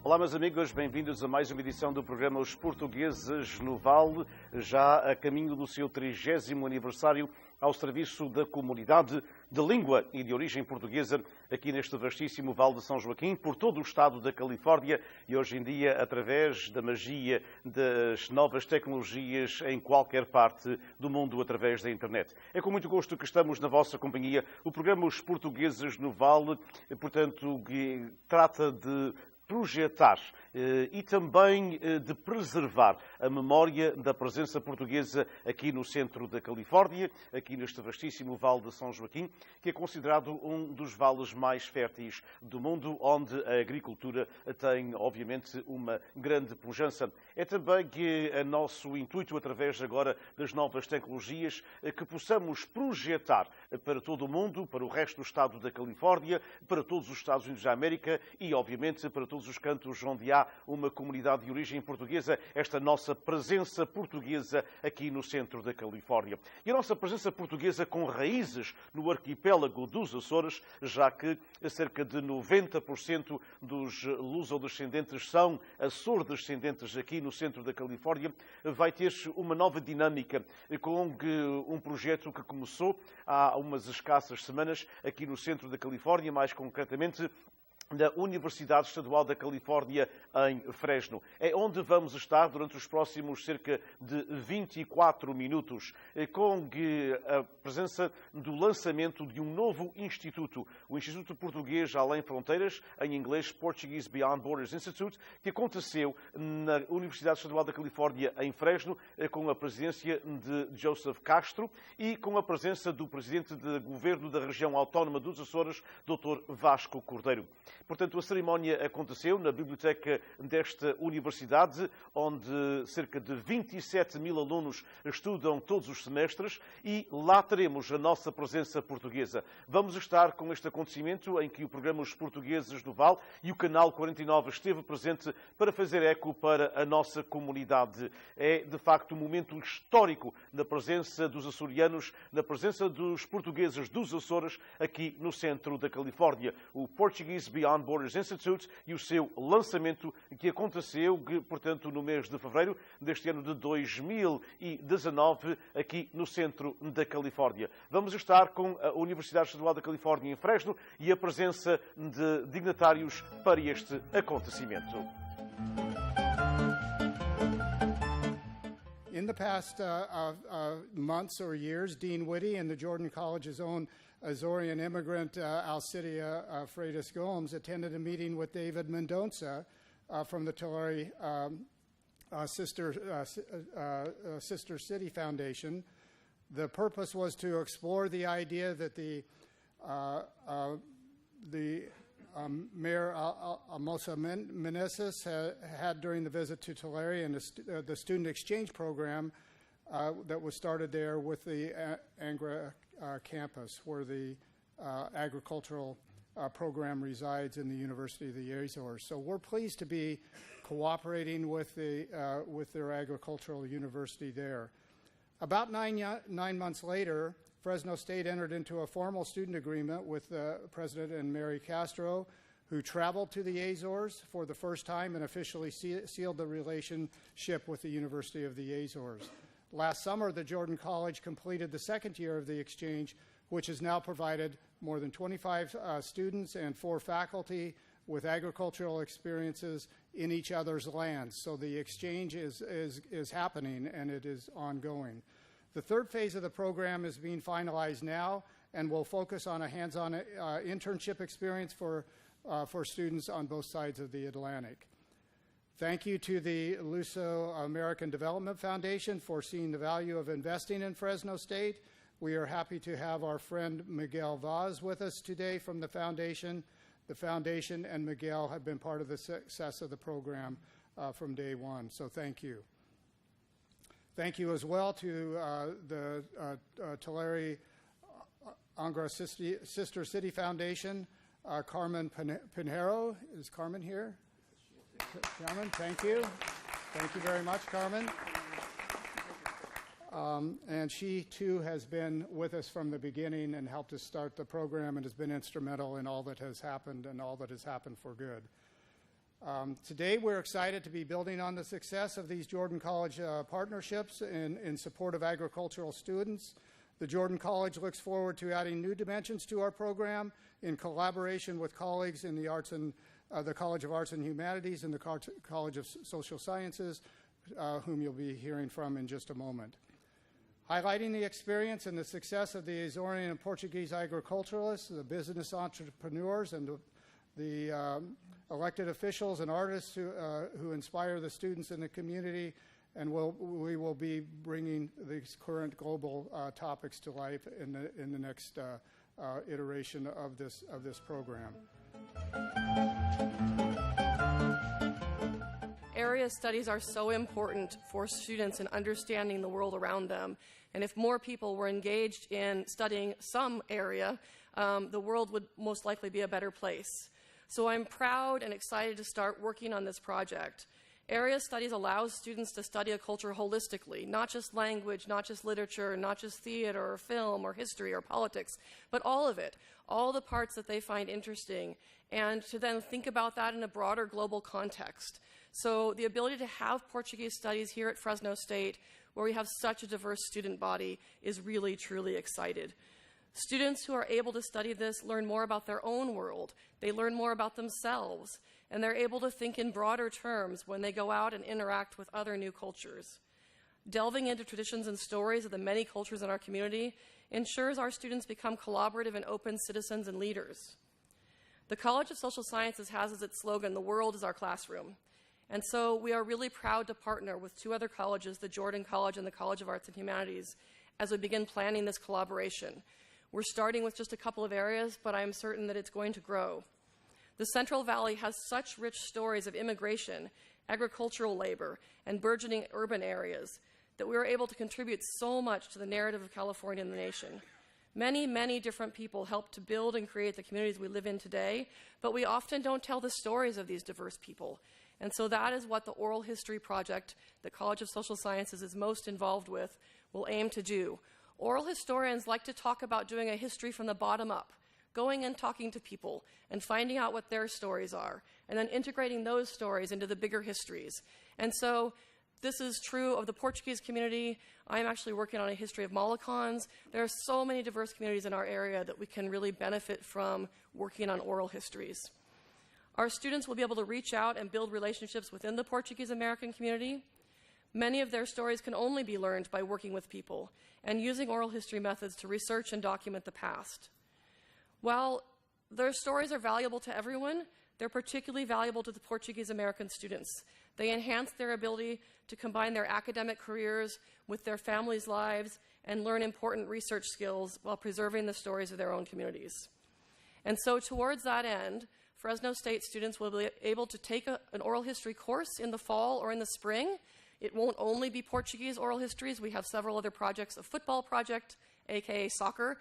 Olá, meus amigos, bem-vindos a mais uma edição do programa Os Portugueses no Vale, já a caminho do seu 30º aniversário ao serviço da comunidade de língua e de origem portuguesa aqui neste vastíssimo Vale de São Joaquim, por todo o estado da Califórnia e hoje em dia através da magia das novas tecnologias em qualquer parte do mundo através da internet. É com muito gosto que estamos na vossa companhia. O programa Os Portugueses no Vale, portanto, que trata de projetar e também de preservar a memória da presença portuguesa aqui no centro da Califórnia, aqui neste vastíssimo Vale de São Joaquim, que é considerado um dos vales mais férteis do mundo, onde a agricultura tem, obviamente, uma grande pujança. É também que é nosso intuito, através agora das novas tecnologias, que possamos projetar para todo o mundo, para o resto do estado da Califórnia, para todos os Estados Unidos da América e, obviamente, para todos os cantos onde há uma comunidade de origem portuguesa, esta nossa presença portuguesa aqui no centro da Califórnia. E a nossa presença portuguesa com raízes no arquipélago dos Açores, já que cerca de 90% dos lusodescendentes são açores-descendentes aqui no centro da Califórnia, vai ter uma nova dinâmica com um projeto que começou há umas escassas semanas aqui no centro da Califórnia, mais concretamente da Universidade Estadual da Califórnia em Fresno. É onde vamos estar durante os próximos cerca de 24 minutos, com a presença do lançamento de um novo instituto, o Instituto Português Além Fronteiras, em inglês Portuguese Beyond Borders Institute, que aconteceu na Universidade Estadual da Califórnia em Fresno, com a presidência de Joseph Castro e com a presença do presidente de governo da região autónoma dos Açores, Dr. Vasco Cordeiro. Portanto, a cerimónia aconteceu na biblioteca desta universidade, onde cerca de 27 mil alunos estudam todos os semestres e lá teremos a nossa presença portuguesa. Vamos estar com este acontecimento em que o programa Os Portugueses do Vale e o Canal 49 esteve presente para fazer eco para a nossa comunidade. É, de facto, um momento histórico na presença dos açorianos, na presença dos portugueses dos Açores aqui no centro da Califórnia. O Portuguese Beyond Borders Institute e o seu lançamento que aconteceu, portanto, no mês de fevereiro deste ano de 2019, aqui no centro da Califórnia. Vamos estar com a Universidade Estadual da Califórnia em Fresno e a presença de dignatários para este acontecimento. In the past months or years, Dean Whitty and the Jordan College's own Azorean immigrant Alcidia Freitas Gomes attended a meeting with David Mendonça from the Tulare Sister City Foundation. The purpose was to explore the idea that the Mayor Almosa Meneses had during the visit to Tulare and the student exchange program that was started there with the Angra campus, where the agricultural program resides in the University of the Azores. So we're pleased to be cooperating with their agricultural university there. About nine months later, Fresno State entered into a formal student agreement with President and Mary Castro, who traveled to the Azores for the first time and officially sealed the relationship with the University of the Azores. Last summer, the Jordan College completed the second year of the exchange, which has now provided more than 25 students and 4 faculty with agricultural experiences in each other's lands. So the exchange is happening and it is ongoing. The third phase of the program is being finalized now and will focus on a hands-on internship experience for students on both sides of the Atlantic. Thank you to the Luso-American Development Foundation for seeing the value of investing in Fresno State. We are happy to have our friend Miguel Vaz with us today from the foundation. The foundation and Miguel have been part of the success of the program from day one, so thank you. Thank you as well to the Tulare Angra Sister City Foundation, Carmen Pinheiro. Is Carmen here? Carmen, thank you. Thank you very much, Carmen. And she, too, has been with us from the beginning and helped us start the program and has been instrumental in all that has happened and all that has happened for good. Today, we're excited to be building on the success of these Jordan College partnerships in support of agricultural students. The Jordan College looks forward to adding new dimensions to our program in collaboration with colleagues in the College of Arts and Humanities and the College of Social Sciences, whom you'll be hearing from in just a moment. Highlighting the experience and the success of the Azorean and Portuguese agriculturalists, the business entrepreneurs, and the elected officials and artists who inspire the students in the community, and we will be bringing these current global topics to life in the next iteration of this program. Area studies are so important for students in understanding the world around them. And if more people were engaged in studying some area, the world would most likely be a better place. So I'm proud and excited to start working on this project. Area studies allows students to study a culture holistically, not just language, not just literature, not just theater or film or history or politics, but all of it, all the parts that they find interesting, and to then think about that in a broader global context. So the ability to have Portuguese studies here at Fresno State, where we have such a diverse student body, is really, truly excited. Students who are able to study this learn more about their own world. They learn more about themselves, and they're able to think in broader terms when they go out and interact with other new cultures. Delving into traditions and stories of the many cultures in our community ensures our students become collaborative and open citizens and leaders. The College of Social Sciences has as its slogan, "The world is our classroom." And so we are really proud to partner with two other colleges, the Jordan College and the College of Arts and Humanities, as we begin planning this collaboration. We're starting with just a couple of areas, but I'm certain that it's going to grow. The Central Valley has such rich stories of immigration, agricultural labor, and burgeoning urban areas that we were able to contribute so much to the narrative of California and the nation. Many, many different people helped to build and create the communities we live in today, but we often don't tell the stories of these diverse people. And so that is what the Oral History Project the College of Social Sciences is most involved with will aim to do. Oral historians like to talk about doing a history from the bottom up, going and talking to people and finding out what their stories are, and then integrating those stories into the bigger histories. And so this is true of the Portuguese community. I'm actually working on a history of Moluccans. There are so many diverse communities in our area that we can really benefit from working on oral histories. Our students will be able to reach out and build relationships within the Portuguese-American community. Many of their stories can only be learned by working with people and using oral history methods to research and document the past. While their stories are valuable to everyone, they're particularly valuable to the Portuguese-American students. They enhance their ability to combine their academic careers with their families' lives and learn important research skills while preserving the stories of their own communities. And so towards that end, Fresno State students will be able to take an oral history course in the fall or in the spring. It won't only be Portuguese oral histories. We have several other projects, a football project, aka soccer.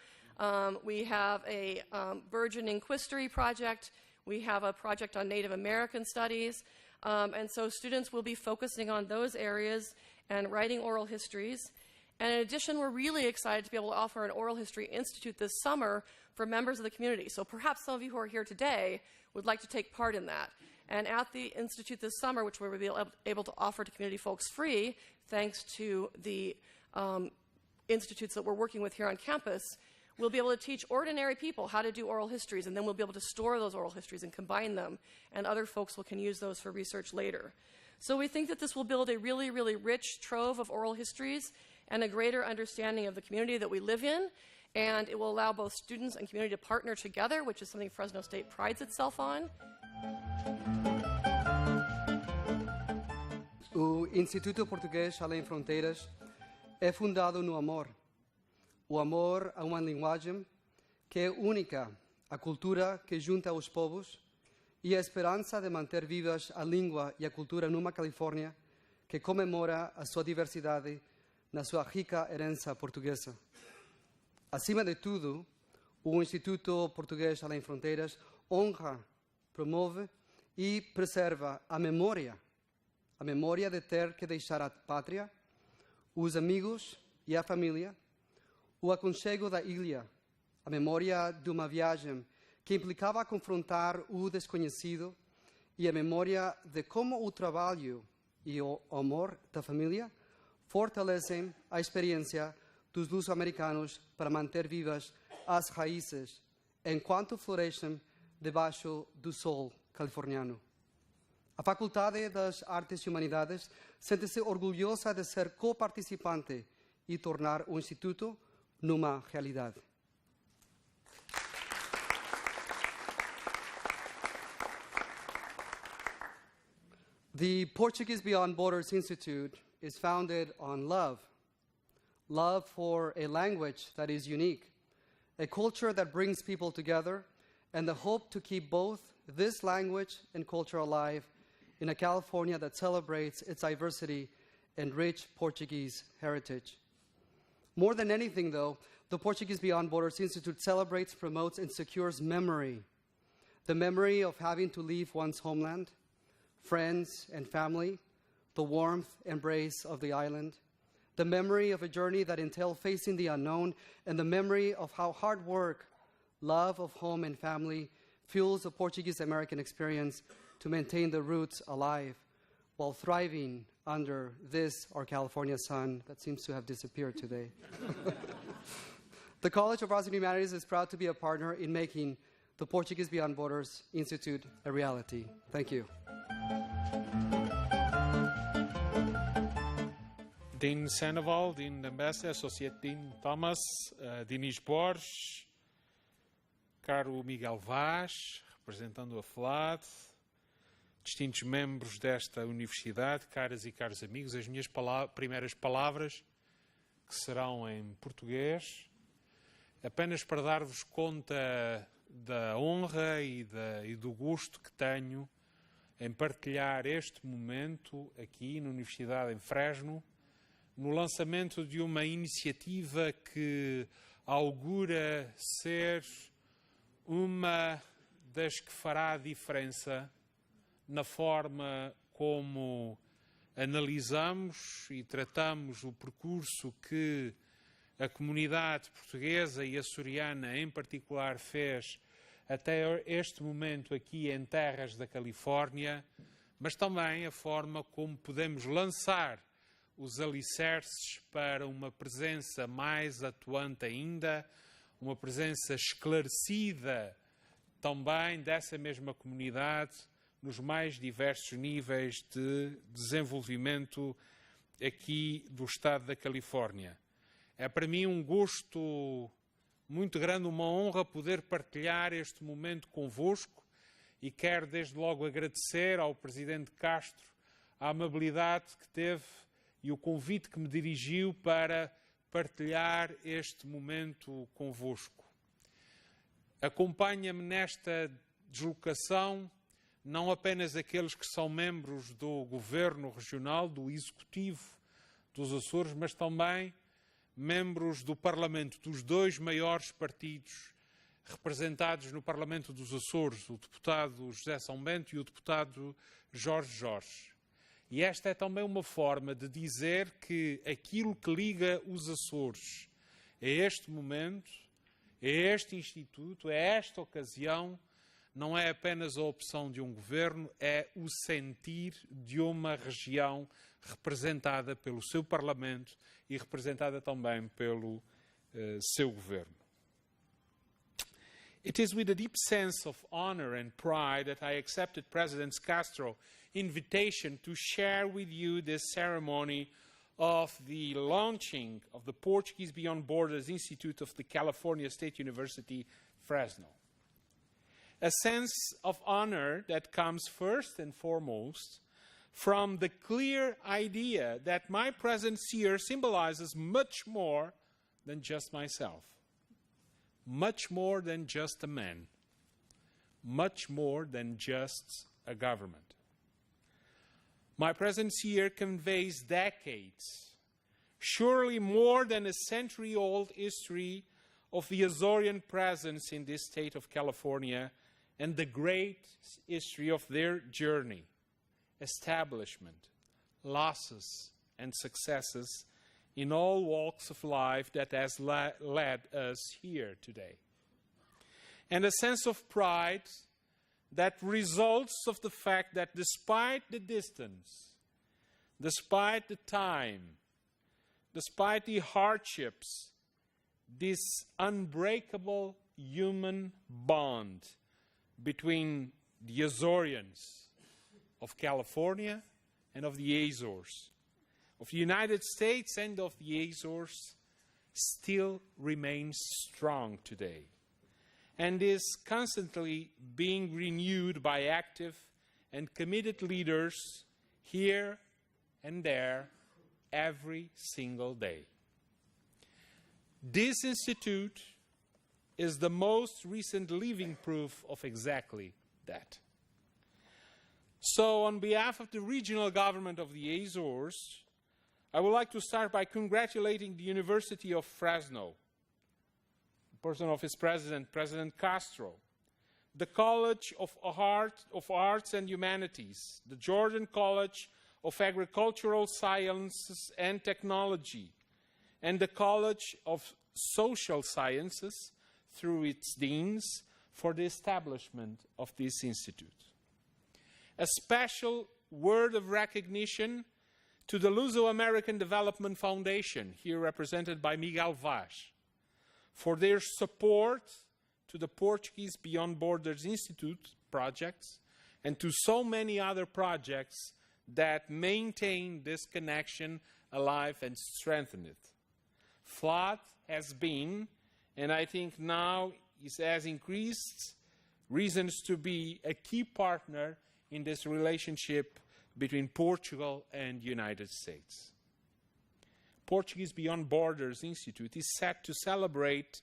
We have a burgeoning Quistery project. We have a project on Native American studies. And so students will be focusing on those areas and writing oral histories. And in addition, we're really excited to be able to offer an Oral History Institute this summer for members of the community. So perhaps some of you who are here today would like to take part in that. And at the Institute this summer, which we'll be able to offer to community folks free, thanks to the institutes that we're working with here on campus, we'll be able to teach ordinary people how to do oral histories, and then we'll be able to store those oral histories and combine them, and other folks can use those for research later. So we think that this will build a really, really rich trove of oral histories and a greater understanding of the community that we live in, and it will allow both students and community to partner together, which is something Fresno State prides itself on. O Instituto Português Além Fronteiras é fundado no amor. O amor a uma linguagem que é única, a cultura que junta os povos e a esperança de manter vivas a língua e a cultura numa Califórnia que comemora a sua diversidade na sua rica herança portuguesa. Acima de tudo, o Instituto Português Além Fronteiras honra, promove e preserva a memória de ter que deixar a pátria, os amigos e a família, o aconchego da ilha, a memória de uma viagem que implicava confrontar o desconhecido e a memória de como o trabalho e o amor da família fortalecem a experiência dos luso-americanos para manter vivas as raízes enquanto florescem debaixo do sol californiano. A Faculdade das Artes e Humanidades sente-se orgulhosa de ser co-participante e tornar o Instituto numa realidade. The Portuguese Beyond Borders Institute is founded on love. Love for a language that is unique, a culture that brings people together, and the hope to keep both this language and culture alive in a California that celebrates its diversity and rich Portuguese heritage. More than anything, though, the Portuguese Beyond Borders Institute celebrates, promotes, and secures memory. The memory of having to leave one's homeland, friends and family, the warmth, embrace of the island, the memory of a journey that entailed facing the unknown, and the memory of how hard work, love of home and family fuels the Portuguese-American experience to maintain the roots alive while thriving under this, our California sun, that seems to have disappeared today. The College of Arts and Humanities is proud to be a partner in making the Portuguese Beyond Borders Institute a reality. Thank you. Dean Sandoval, Dean Ambassador, Associate Dean Thomas, Dinis Borges, caro Miguel Vaz, representando a FLAD, distintos membros desta universidade, caras e caros amigos, as minhas primeiras palavras, que serão em português, apenas para dar-vos conta da honra e do gosto que tenho em partilhar este momento aqui na Universidade em Fresno, no lançamento de uma iniciativa que augura ser uma das que fará a diferença na forma como analisamos e tratamos o percurso que a comunidade portuguesa e açoriana em particular fez até este momento aqui em terras da Califórnia, mas também a forma como podemos lançar os alicerces para uma presença mais atuante ainda, uma presença esclarecida também dessa mesma comunidade nos mais diversos níveis de desenvolvimento aqui do estado da Califórnia. É para mim um gosto muito grande, uma honra poder partilhar este momento convosco e quero desde logo agradecer ao Presidente Castro a amabilidade que teve e o convite que me dirigiu para partilhar este momento convosco. Acompanha-me nesta deslocação não apenas aqueles que são membros do Governo Regional, do Executivo dos Açores, mas também membros do Parlamento, dos dois maiores partidos representados no Parlamento dos Açores, o deputado José São Bento e o deputado Jorge Jorge. E esta é também uma forma de dizer que aquilo que liga os Açores a este momento, a este Instituto, a esta ocasião, não é apenas a opção de um governo, é o sentir de uma região representada pelo seu Parlamento e representada também pelo seu governo. It is with a deep sense of honor and pride that I accepted President Castro's invitation to share with you this ceremony of the launching of the Portuguese Beyond Borders Institute of the California State University, Fresno. A sense of honor that comes first and foremost from the clear idea that my presence here symbolizes much more than just myself, much more than just a man, much more than just a government. My presence here conveys decades, surely more than a century-old history of the Azorean presence in this state of California and the great history of their journey, establishment, losses, and successes in all walks of life that has led us here today. And a sense of pride that results of the fact that despite the distance, despite the time, despite the hardships, this unbreakable human bond between the Azorians of California and of the Azores, of the United States and of the Azores, still remains strong today, and is constantly being renewed by active and committed leaders here and there every single day. This institute is the most recent living proof of exactly that. So, on behalf of the regional government of the Azores, I would like to start by congratulating the University of Fresno, in person of its president, President Castro, the College of Arts and Humanities, the Georgian College of Agricultural Sciences and Technology, and the College of Social Sciences, through its deans, for the establishment of this institute. A special word of recognition to the Luso-American Development Foundation, here represented by Miguel Vaz, for their support to the Portuguese Beyond Borders Institute projects and to so many other projects that maintain this connection alive and strengthen it. FLOT has been, and I think now it has increased reasons to be, a key partner in this relationship between Portugal and the United States. Portuguese Beyond Borders Institute is set to celebrate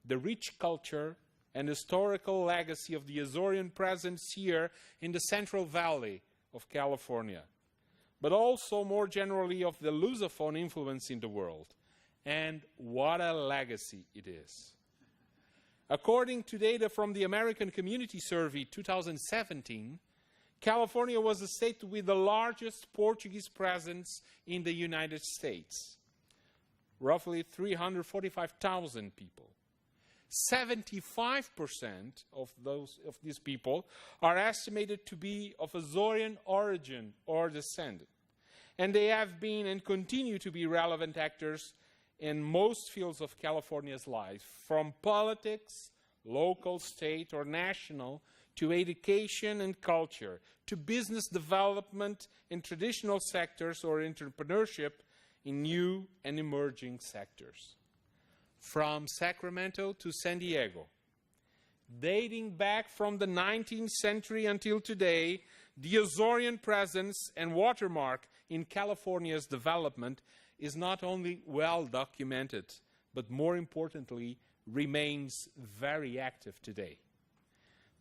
the rich culture and historical legacy of the Azorean presence here in the Central Valley of California, but also more generally of the Lusophone influence in the world. And what a legacy it is. According to data from the American Community Survey 2017, California was the state with the largest Portuguese presence in the United States, roughly 345,000 people. 75% of these people are estimated to be of Azorean origin or descent, and they have been and continue to be relevant actors in most fields of California's life, from politics, local, state, or national, to education and culture, to business development in traditional sectors or entrepreneurship in new and emerging sectors. From Sacramento to San Diego, dating back from the 19th century until today, the Azorean presence and watermark in California's development is not only well documented, but more importantly, remains very active today.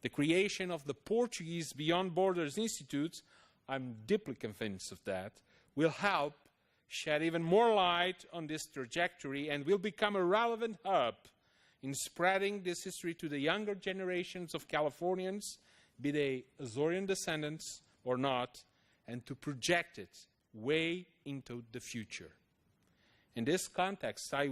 The creation of the Portuguese Beyond Borders Institute, I'm deeply convinced of that, will help shed even more light on this trajectory and will become a relevant hub in spreading this history to the younger generations of Californians, be they Azorean descendants or not, and to project it way into the future. In this context, I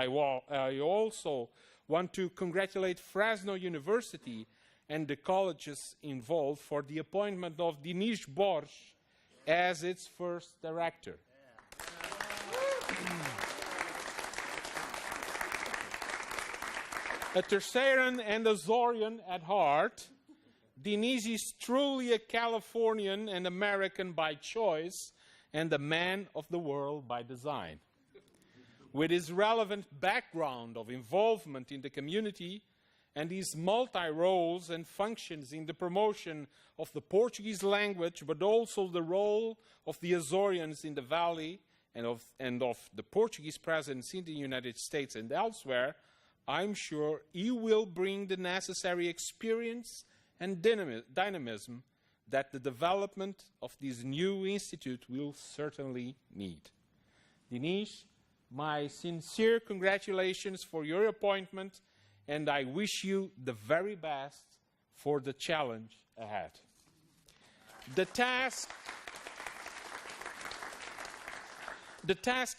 also want to congratulate Fresno University and the colleges involved for the appointment of Dinis Borges as its first director. A Terceiran and Azorean at heart, Dinis is truly a Californian and American by choice and a man of the world by design. With his relevant background of involvement in the community and his multi-roles and functions in the promotion of the Portuguese language, but also the role of the Azoreans in the Valley and of the Portuguese presence in the United States and elsewhere, I'm sure he will bring the necessary experience and dynamism that the development of this new institute will certainly need. Dinis, my sincere congratulations for your appointment, and I wish you the very best for the challenge ahead. The task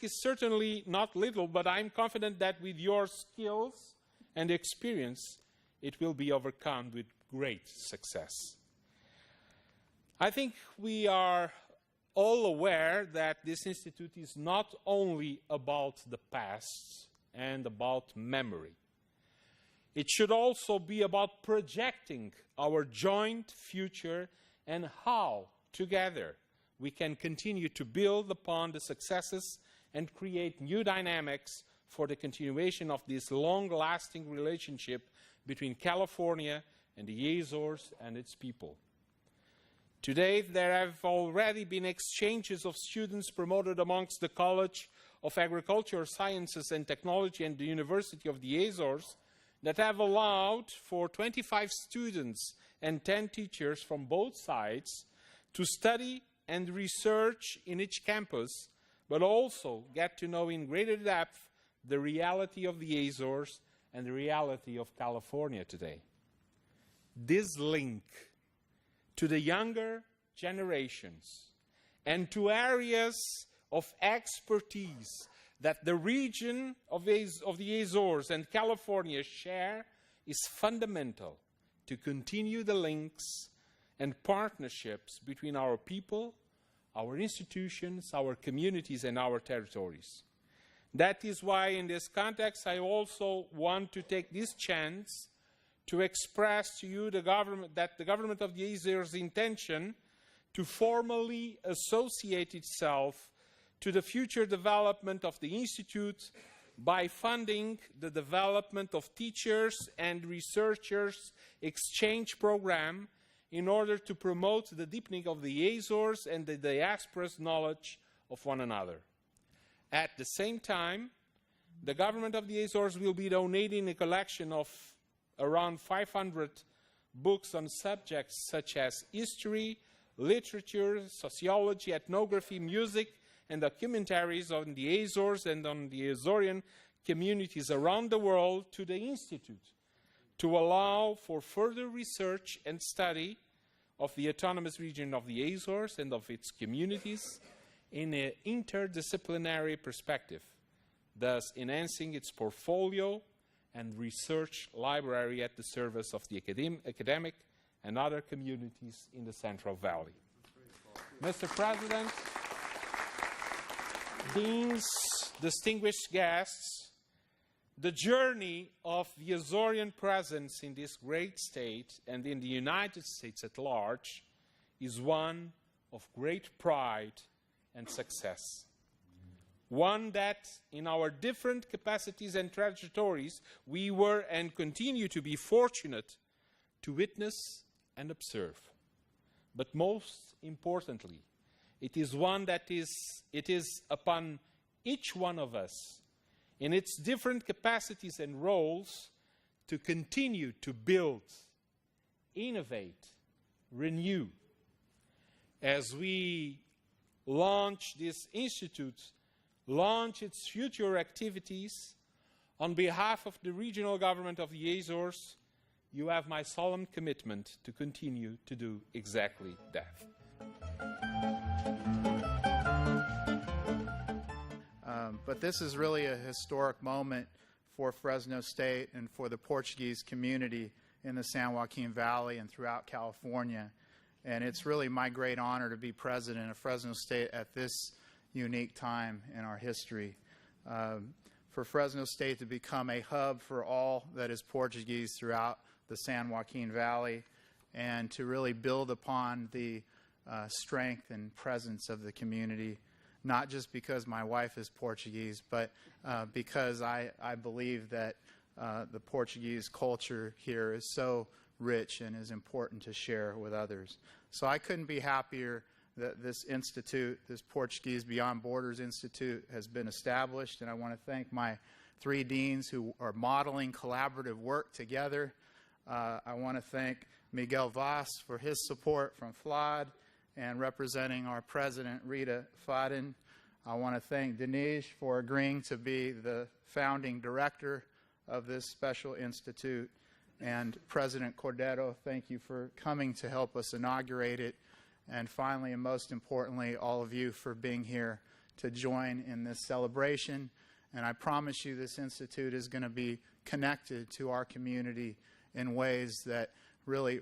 is certainly not little, but I'm confident that with your skills and experience, it will be overcome with great success. I think we are all aware that this institute is not only about the past and about memory. It should also be about projecting our joint future and how, together, we can continue to build upon the successes and create new dynamics for the continuation of this long-lasting relationship between California and the Azores and its people. Today, there have already been exchanges of students promoted amongst the College of Agricultural Sciences and Technology and the University of the Azores that have allowed for 25 students and 10 teachers from both sides to study and research in each campus, but also get to know in greater depth the reality of the Azores and the reality of California today. This link to the younger generations and to areas of expertise that the region of the Azores and California share is fundamental to continue the links and partnerships between our people, our institutions, our communities, and our territories. That is why, in this context, I also want to take this chance to express to you the government of the Azores' intention to formally associate itself to the future development of the Institute by funding the development of teachers and researchers exchange program in order to promote the deepening of the Azores and the diaspora's knowledge of one another. At the same time, the government of the Azores will be donating a collection of around 500 books on subjects such as history, literature, sociology, ethnography, music, and documentaries on the Azores and on the Azorean communities around the world to the Institute to allow for further research and study of the autonomous region of the Azores and of its communities in an interdisciplinary perspective, thus enhancing its portfolio and research library at the service of the academic and other communities in the Central Valley. Mr. President, deans, distinguished guests, the journey of the Azorean presence in this great state and in the United States at large is one of great pride and success. One that, in our different capacities and trajectories, we were and continue to be fortunate to witness and observe. But most importantly, it is one that it is upon each one of us, in its different capacities and roles, to continue to build, innovate, renew. As we launch this institute, launch its future activities, on behalf of the regional government of the Azores, you have my solemn commitment to continue to do exactly that. But this is really a historic moment for Fresno State and for the Portuguese community in the San Joaquin Valley and throughout California. And it's really my great honor to be president of Fresno State at this unique time in our history. For Fresno State to become a hub for all that is Portuguese throughout the San Joaquin Valley, and to really build upon the strength and presence of the community, not just because my wife is Portuguese, but because I believe that the Portuguese culture here is so rich and is important to share with others. So I couldn't be happier that this institute, this Portuguese Beyond Borders Institute, has been established, and I want to thank my 3 deans who are modeling collaborative work together. I want to thank Miguel Vaz for his support from FLOD and representing our president, Rita Fadden. I want to thank Denise for agreeing to be the founding director of this special institute. And President Cordeiro, thank you for coming to help us inaugurate it. And finally, and most importantly, all of you for being here to join in this celebration. And I promise you this institute is going to be connected to our community in ways that really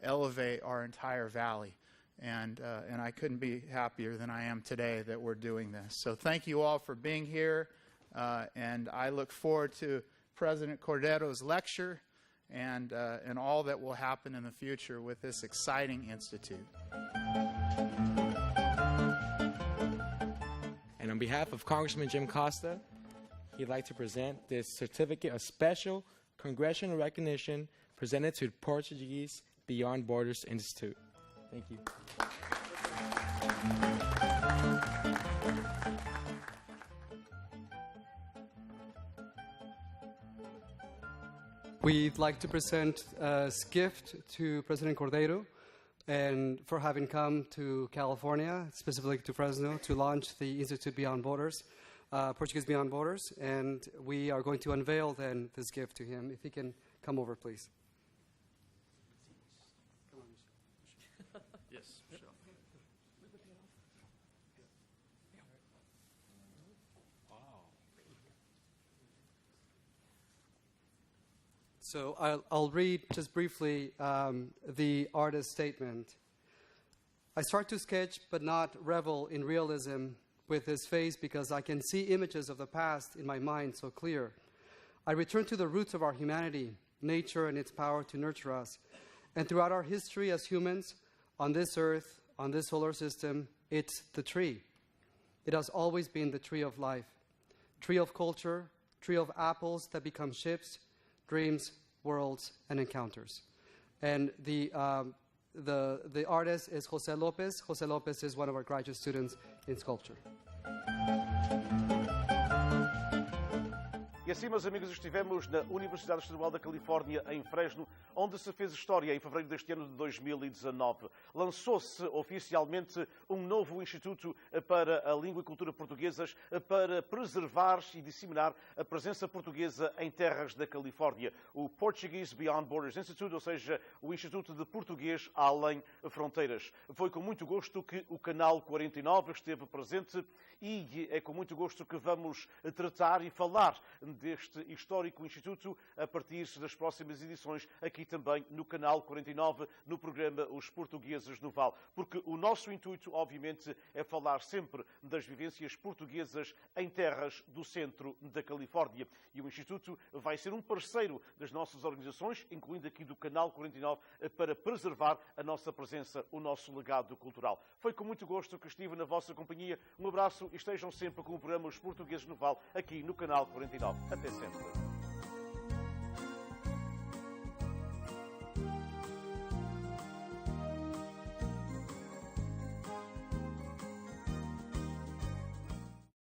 elevate our entire valley. And I couldn't be happier than I am today that we're doing this. So thank you all for being here, and I look forward to President Cordeiro's lecture and all that will happen in the future with this exciting institute. And on behalf of Congressman Jim Costa, he'd like to present this certificate of special congressional recognition presented to the Portuguese Beyond Borders Institute. Thank you. We'd like to present a gift to President Cordeiro and for having come to California, specifically to Fresno, to launch the Institute Beyond Borders, Portuguese Beyond Borders, and we are going to unveil then this gift to him. If he can come over, please. Yes, sure. So I'll read just briefly the artist's statement. I start to sketch but not revel in realism with his face because I can see images of the past in my mind so clear. I return to the roots of our humanity, nature and its power to nurture us. And throughout our history as humans, on this earth, on this solar system, it's the tree. It has always been the tree of life, tree of culture, tree of apples that become ships, dreams, worlds, and encounters. And the artist is José López. José López is one of our graduate students in sculpture. E assim, meus amigos, estivemos na Universidade Estadual da Califórnia, em Fresno, onde se fez história em fevereiro deste ano de 2019. Lançou-se oficialmente um novo Instituto para a Língua e Cultura Portuguesas para preservar e disseminar a presença portuguesa em terras da Califórnia. O Portuguese Beyond Borders Institute, ou seja, o Instituto de Português Além Fronteiras. Foi com muito gosto que o Canal 49 esteve presente e é com muito gosto que vamos tratar e falar deste histórico instituto a partir das próximas edições, aqui também no Canal 49, no programa Os Portugueses no Vale. Porque o nosso intuito, obviamente, é falar sempre das vivências portuguesas em terras do centro da Califórnia. E o Instituto vai ser um parceiro das nossas organizações, incluindo aqui do Canal 49, para preservar a nossa presença, o nosso legado cultural. Foi com muito gosto que estive na vossa companhia. Um abraço e estejam sempre com o programa Os Portugueses no Vale, aqui no Canal 49. Até sempre.